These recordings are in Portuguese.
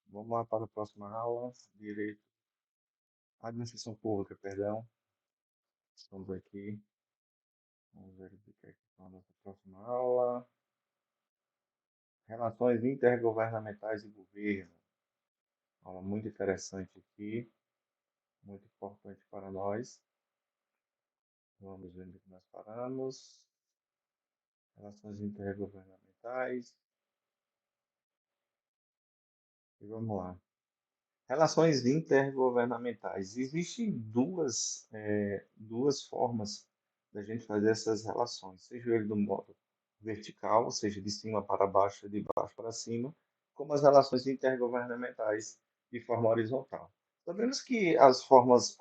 Vamos lá para a próxima aula. Direito, Administração Pública, perdão. Estamos aqui. Vamos verificar aqui com a nossa próxima aula. Relações intergovernamentais e governo. Aula muito interessante aqui, muito importante para nós. Vamos ver onde nós paramos. Relações intergovernamentais. E vamos lá. Relações intergovernamentais. Existem duas formas da gente fazer essas relações, seja ele do modo vertical, ou seja, de cima para baixo, de baixo para cima, como as relações intergovernamentais de forma horizontal. Sabemos que as formas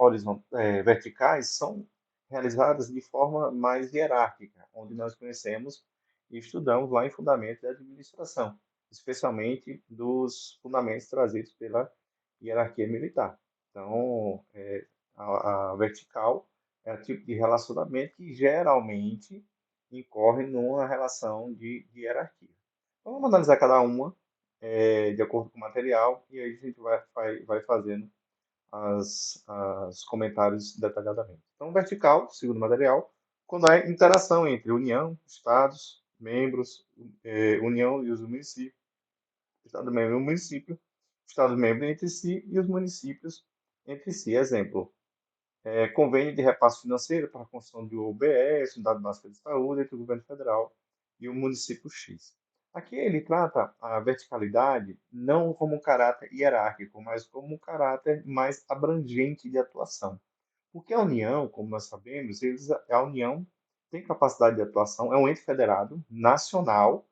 verticais são realizadas de forma mais hierárquica, onde nós conhecemos e estudamos lá em Fundamentos da Administração, especialmente dos fundamentos trazidos pela hierarquia militar. Então, a vertical é o tipo de relacionamento que geralmente incorre numa relação de hierarquia. Então, vamos analisar cada uma de acordo com o material e aí a gente vai fazendo os comentários detalhadamente. Então, vertical, segundo o material, quando há interação entre União, Estados, membros, União e os municípios, Estado-membro e o município, Estado-membro entre si e os municípios entre si. Exemplo, convênio de repasse financeiro para a construção de UBS, Unidade Básica de Saúde, entre o governo federal e o município X. Aqui ele trata a verticalidade não como um caráter hierárquico, mas como um caráter mais abrangente de atuação. Porque a União, como nós sabemos, a União tem capacidade de atuação, é um ente federado nacional.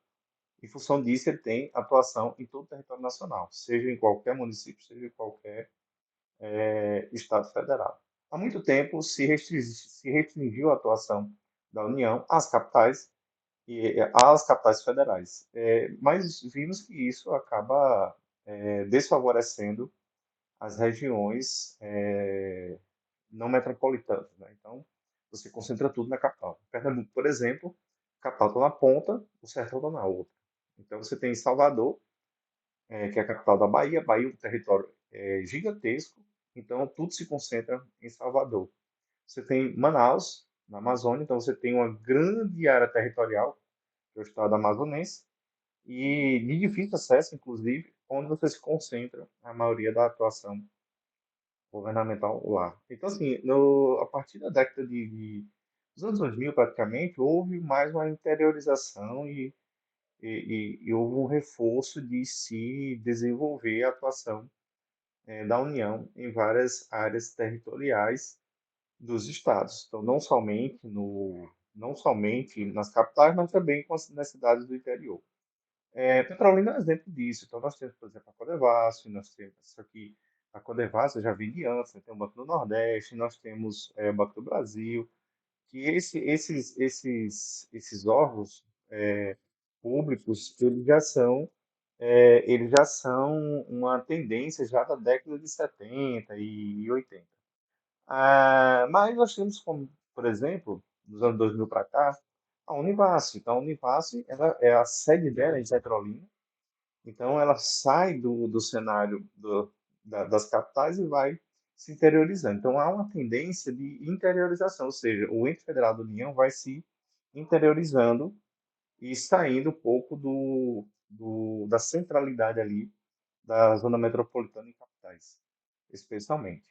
Em função disso, ele tem atuação em todo o território nacional, seja em qualquer município, seja em qualquer Estado federado. Há muito tempo se restringiu a atuação da União às capitais federais, mas vimos que isso acaba desfavorecendo as regiões não metropolitanas. Né? Então, você concentra tudo na capital. Pernambuco, por exemplo, a capital está na ponta, o sertão está na outra. Então, você tem Salvador, que é a capital da Bahia. Bahia é um território gigantesco, então tudo se concentra em Salvador. Você tem Manaus, na Amazônia, então você tem uma grande área territorial, que é o estado amazonense, e de difícil acesso, inclusive, onde você se concentra a maioria da atuação governamental lá. Então, assim, a partir da década dos anos 2000, praticamente, houve mais uma interiorização e houve um reforço de se desenvolver a atuação da União em várias áreas territoriais dos estados. Então, não somente nas capitais, mas também nas cidades do interior. Petrolina é um exemplo disso. Então, nós temos, por exemplo, a Codevasf, nós temos isso aqui, a Codevasf, eu já vi de antes, né? Tem o Banco do Nordeste, nós temos o Banco do Brasil, que esses órgãos públicos, eles já são uma tendência já da década de 70 e 80. Mas nós temos como, por exemplo, dos anos 2000 para cá, a Univasf. Então, a Univasf, a sede dela é em Petrolina, então ela sai do cenário das capitais e vai se interiorizando. Então há uma tendência de interiorização, ou seja, o ente federal da União vai se interiorizando e saindo um pouco da centralidade ali da zona metropolitana e capitais, especialmente.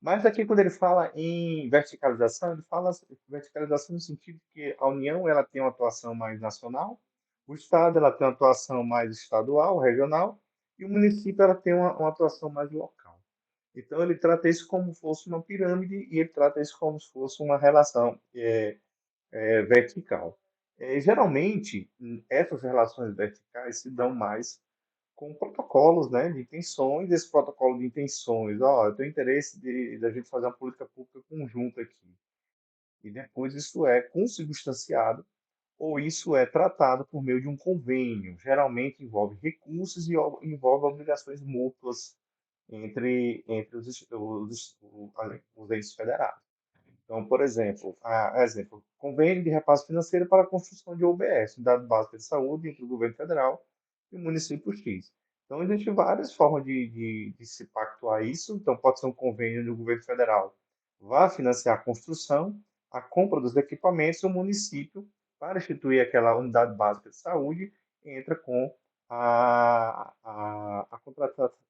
Mas aqui, quando ele fala em verticalização, ele fala verticalização no sentido que a União ela tem uma atuação mais nacional, o Estado ela tem uma atuação mais estadual, regional, e o município ela tem uma atuação mais local. Então, ele trata isso como se fosse uma pirâmide e ele trata isso como se fosse uma relação vertical. Geralmente, essas relações verticais se dão mais com protocolos, né, de intenções, esse protocolo de intenções, ó, eu tenho interesse da gente fazer uma política pública conjunta aqui. E depois isso é consubstanciado ou isso é tratado por meio de um convênio. Geralmente envolve recursos e envolve obrigações mútuas entre os entes federados. Então, por exemplo, convênio de repasse financeiro para a construção de UBS, Unidade Básica de Saúde, entre o governo federal e o município X. Então, existem várias formas de se pactuar isso. Então, pode ser um convênio do governo federal, vai financiar a construção, a compra dos equipamentos, o município, para instituir aquela unidade básica de saúde, entra com a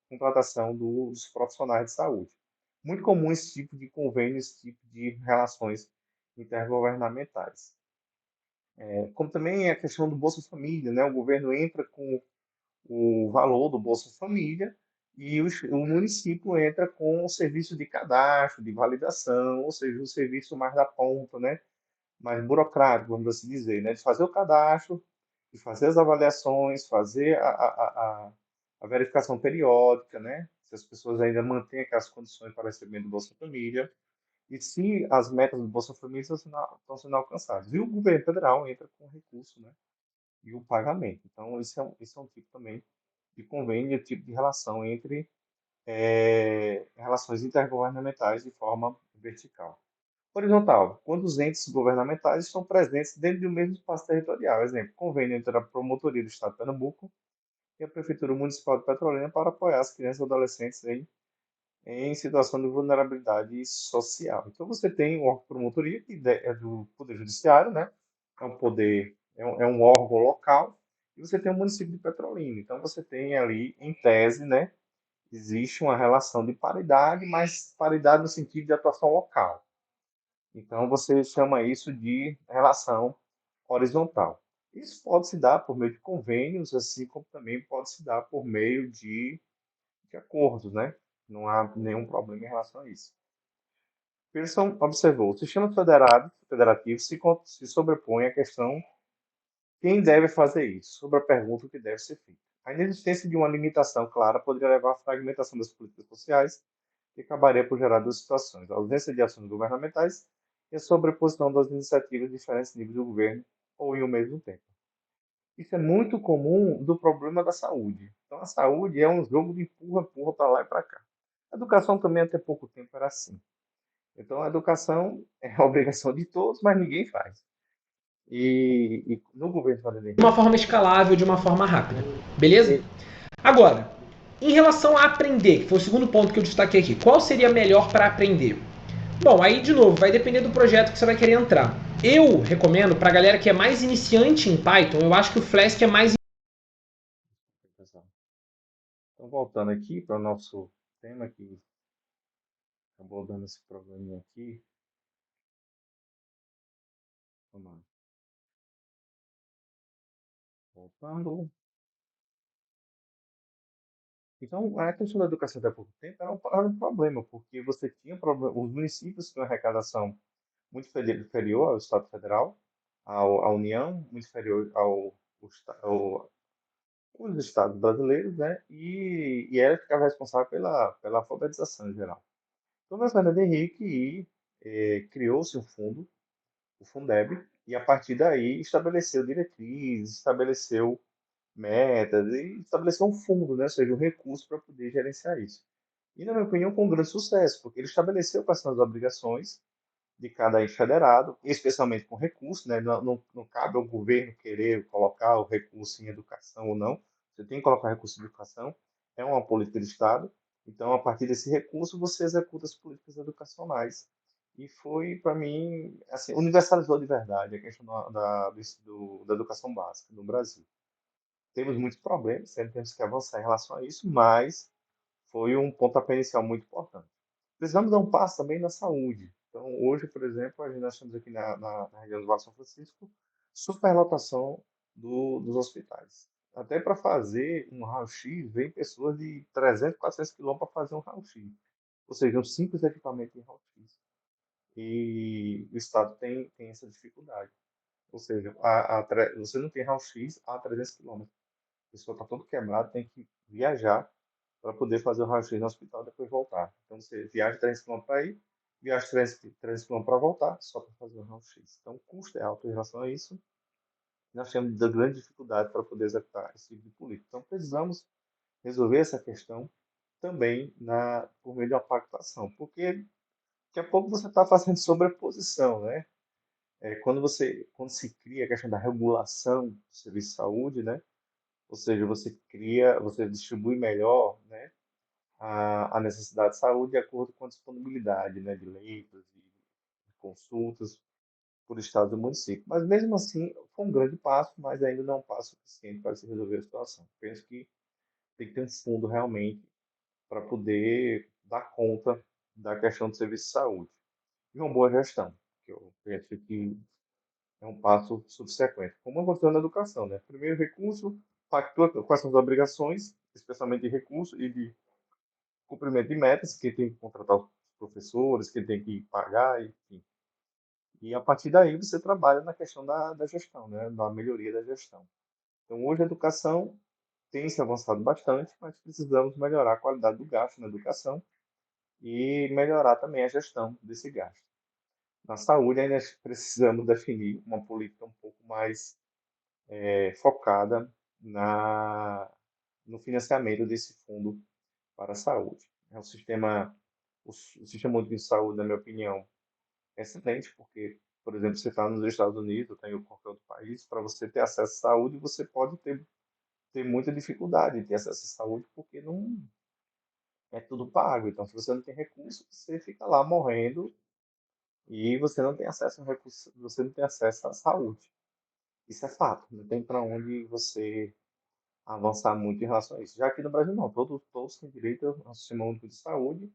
contratação dos profissionais de saúde. Muito comum esse tipo de convênio, esse tipo de relações intergovernamentais. Como também a questão do Bolsa Família, né? O governo entra com o valor do Bolsa Família e o município entra com o serviço de cadastro, de validação, ou seja, o serviço mais da ponta, né? Mais burocrático, vamos assim dizer, né? De fazer o cadastro, de fazer as avaliações, fazer a verificação periódica, né? Se as pessoas ainda mantêm aquelas condições para recebimento do Bolsa Família e se as metas do Bolsa Família estão sendo alcançadas. E o governo federal entra com recurso, né? E o pagamento. Então, isso é um tipo também de convênio, tipo de relação entre relações intergovernamentais de forma vertical. Horizontal, quando os entes governamentais estão presentes dentro do mesmo espaço territorial. Exemplo, convênio entre a Promotoria do Estado de Pernambuco e a Prefeitura Municipal de Petrolina para apoiar as crianças e adolescentes em situação de vulnerabilidade social. Então, você tem o órgão de promotoria, que é do Poder Judiciário, né? É um poder, é um órgão local, e você tem o município de Petrolina. Então, você tem ali, em tese, né? Existe uma relação de paridade, mas paridade no sentido de atuação local. Então, você chama isso de relação horizontal. Isso pode se dar por meio de convênios, assim como também pode se dar por meio de acordos, né? Não há nenhum problema em relação a isso. Pearson observou: o sistema federativo se sobrepõe à questão quem deve fazer isso, sobre a pergunta o que deve ser feito. A inexistência de uma limitação clara poderia levar à fragmentação das políticas sociais, que acabaria por gerar duas situações: a ausência de ações governamentais e a sobreposição das iniciativas de diferentes níveis do governo ou em um mesmo tempo. Isso é muito comum do problema da saúde. Então, a saúde é um jogo de empurra-empurra para lá e para cá. A educação também, até pouco tempo, era assim. Então, a educação é a obrigação de todos, mas ninguém faz. E no governo Fernando De uma Henrique, forma escalável, de uma forma rápida. Beleza? ele, Agora, em relação a aprender, que foi o segundo ponto que eu destaquei aqui, qual seria melhor para aprender? Bom, aí de novo, vai depender do projeto que você vai querer entrar. Eu recomendo para a galera que é mais iniciante em Python, eu acho que o Flask é mais. então, voltando aqui para o nosso tema, que acabou dando esse probleminha aqui, vamos lá. Voltando. Então, a questão da educação até pouco tempo era um problema, porque você tinha os municípios tinham arrecadação muito inferior ao Estado Federal, à União, muito inferior aos estados brasileiros, né? E ela ficava responsável pela alfabetização em geral. Então, o Fernando Henrique criou-se um fundo, o Fundeb, e a partir daí estabeleceu diretrizes, estabeleceu metas e estabeleceu um fundo, né? Ou seja, um recurso para poder gerenciar isso. E, na minha opinião, com um grande sucesso, porque ele estabeleceu quais são as obrigações de cada ente federado, especialmente com recurso, né? Não cabe ao governo querer colocar o recurso em educação ou não. Você tem que colocar recurso em educação, é uma política de Estado. Então, a partir desse recurso, você executa as políticas educacionais. E foi, para mim, assim, universalizou de verdade a questão da educação básica no Brasil. Temos muitos problemas, sempre temos que avançar em relação a isso, mas foi um pontapé inicial muito importante. Precisamos dar um passo também na saúde. Então, hoje, por exemplo, nós estamos aqui na região do Vale do São Francisco, superlotação dos hospitais. Até para fazer um raio-x, vem pessoas de 300, 400 quilômetros para fazer um raio-x. Ou seja, um simples equipamento de raio-x. E o Estado tem essa dificuldade. Ou seja, você não tem raio-x a 300 quilômetros. A pessoa está todo quebrada, tem que viajar para poder fazer o raio-x no hospital e depois voltar. Então você viaja 300 km para ir, viaja 300 km para voltar, só para fazer o raio-x. Então o custo é alto em relação a isso. Nós temos de grande dificuldade para poder executar esse tipo de política. Então precisamos resolver essa questão também por meio de uma pactuação, porque daqui a pouco você está fazendo sobreposição, né? Quando se cria a questão da regulação do serviço de saúde, né? ou seja, você distribui melhor, né, a necessidade de saúde de acordo com a disponibilidade, né, de leitos e consultas por estado do município. Mas mesmo assim, foi um grande passo, mas ainda não é um passo suficiente para se resolver a situação. Penso que tem que ter um fundo realmente para poder dar conta da questão do serviço de saúde. E uma boa gestão, que eu penso que é um passo subsequente. Como aconteceu na educação, né? Primeiro recurso, pactua quais são as obrigações, especialmente de recurso e de cumprimento de metas, que tem que contratar os professores, que tem que pagar, enfim. E a partir daí você trabalha na questão da gestão, né? Da melhoria da gestão. Então, hoje a educação tem se avançado bastante, mas precisamos melhorar a qualidade do gasto na educação e melhorar também a gestão desse gasto. Na saúde, ainda precisamos definir uma política um pouco mais focada no financiamento desse fundo para a saúde. É um sistema, o sistema único de saúde, na minha opinião, é excelente, porque, por exemplo, você está nos Estados Unidos, ou em qualquer outro país, para você ter acesso à saúde, você pode ter muita dificuldade em ter acesso à saúde, porque não é tudo pago. Então, se você não tem recurso, você fica lá morrendo e você não tem acesso a recurso, você não tem acesso à saúde. Isso é fato. Não tem para onde você avançar muito em relação a isso. Já aqui no Brasil, não. Todos têm direito ao sistema único de saúde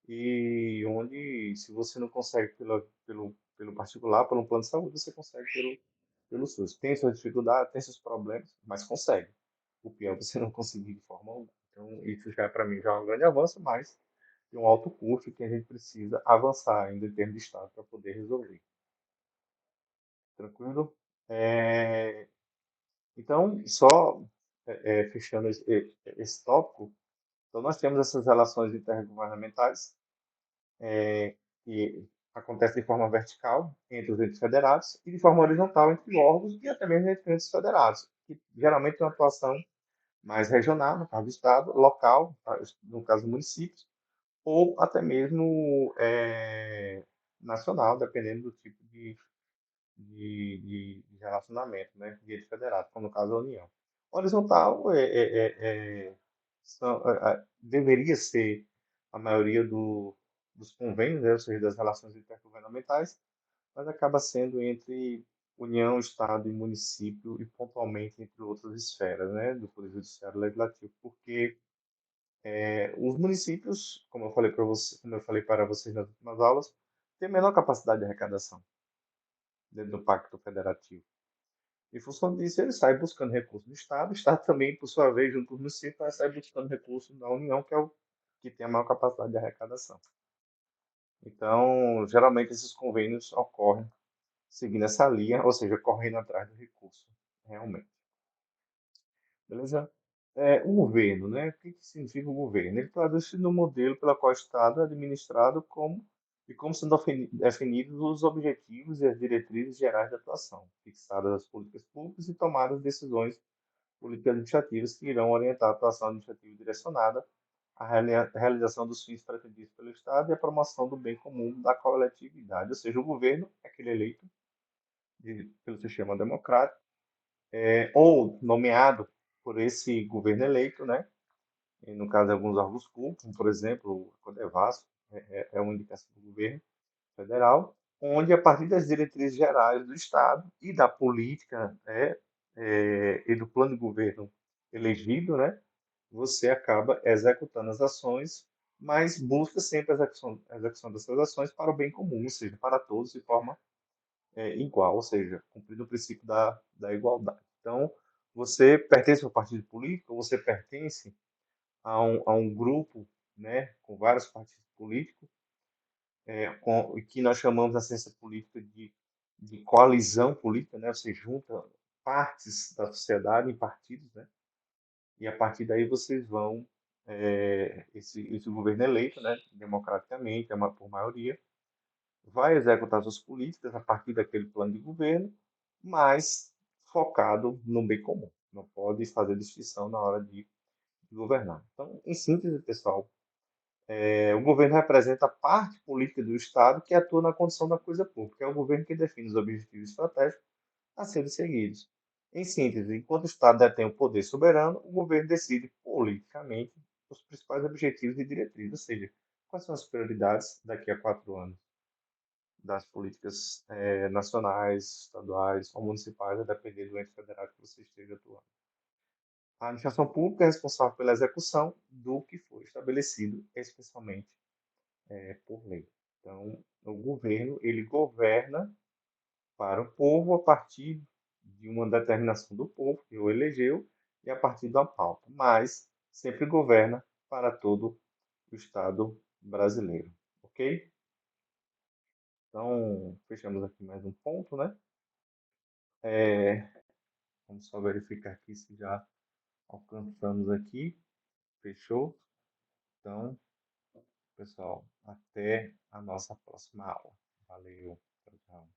e onde, se você não consegue pelo particular, pelo plano de saúde, você consegue pelo SUS. Tem suas dificuldades, tem seus problemas, mas consegue. O pior é você não conseguir de forma alguma. Então, isso já, para mim, já é um grande avanço, mas de um alto custo que a gente precisa avançar ainda em termos de Estado para poder resolver. Tranquilo? É, então, só fechando esse tópico, então nós temos essas relações intergovernamentais que acontecem de forma vertical entre os entes federados e de forma horizontal entre órgãos e até mesmo entre entes federados, que geralmente tem uma atuação mais regional, no caso do Estado, local, no caso do município, ou até mesmo nacional, dependendo do tipo de relacionamento, né, de ente federado, como no caso da União. Horizontal deveria ser a maioria dos convênios, né, ou seja, das relações intergovernamentais, mas acaba sendo entre União, Estado e município e pontualmente entre outras esferas, né, do Poder Judiciário e Legislativo, porque os municípios, como eu falei para você, como eu falei para vocês nas últimas aulas, têm menor capacidade de arrecadação dentro do Pacto Federativo. Em função disso, ele sai buscando recursos do Estado. O Estado também, por sua vez, junto com o município, vai sair buscando recursos da União, que é o que tem a maior capacidade de arrecadação. Então, geralmente, esses convênios ocorrem seguindo essa linha, ou seja, correndo atrás do recurso, realmente. Beleza? O governo, né? O que significa o governo? Ele traduz-se no modelo pelo qual o Estado é administrado como sendo definidos os objetivos e as diretrizes gerais de atuação, fixadas as políticas públicas e tomadas decisões políticas administrativas que irão orientar a atuação administrativa direcionada à realização dos fins pretendidos pelo Estado e à promoção do bem comum da coletividade. Ou seja, o governo é aquele eleito pelo sistema democrático, ou nomeado por esse governo eleito, né? E no caso de alguns órgãos públicos, como, por exemplo, o Codevasf, é uma indicação do governo federal, onde, a partir das diretrizes gerais do Estado e da política, e do plano de governo elegido, né, você acaba executando as ações, mas busca sempre a execução dessas ações para o bem comum, ou seja, para todos de forma igual, ou seja, cumprindo o princípio da igualdade. Então, você pertence a um partido político, ou você pertence a um grupo, né, com vários partidos políticos, que nós chamamos na ciência política de coalizão política, né? Você junta partes da sociedade em partidos, né? E a partir daí vocês vão, esse governo eleito, né, democraticamente, por maioria, vai executar suas políticas a partir daquele plano de governo, mas focado no bem comum. Não pode fazer distinção na hora de governar. Então, em síntese, pessoal, o governo representa a parte política do Estado que atua na condução da coisa pública. É o governo que define os objetivos estratégicos a serem seguidos. Em síntese, enquanto o Estado detém o poder soberano, o governo decide politicamente os principais objetivos e diretrizes, ou seja, quais são as prioridades daqui a 4 anos das políticas nacionais, estaduais ou municipais, a depender do ente federal que você esteja atuando. A administração pública é responsável pela execução do que foi estabelecido, especialmente por lei. Então, o governo, ele governa para o povo a partir de uma determinação do povo que o elegeu e a partir da pauta, mas sempre governa para todo o Estado brasileiro, ok? Então, fechamos aqui mais um ponto, né? Vamos só verificar aqui se já alcançamos aqui. Fechou? Então, pessoal, até a nossa próxima aula. Valeu. Tchau, tchau.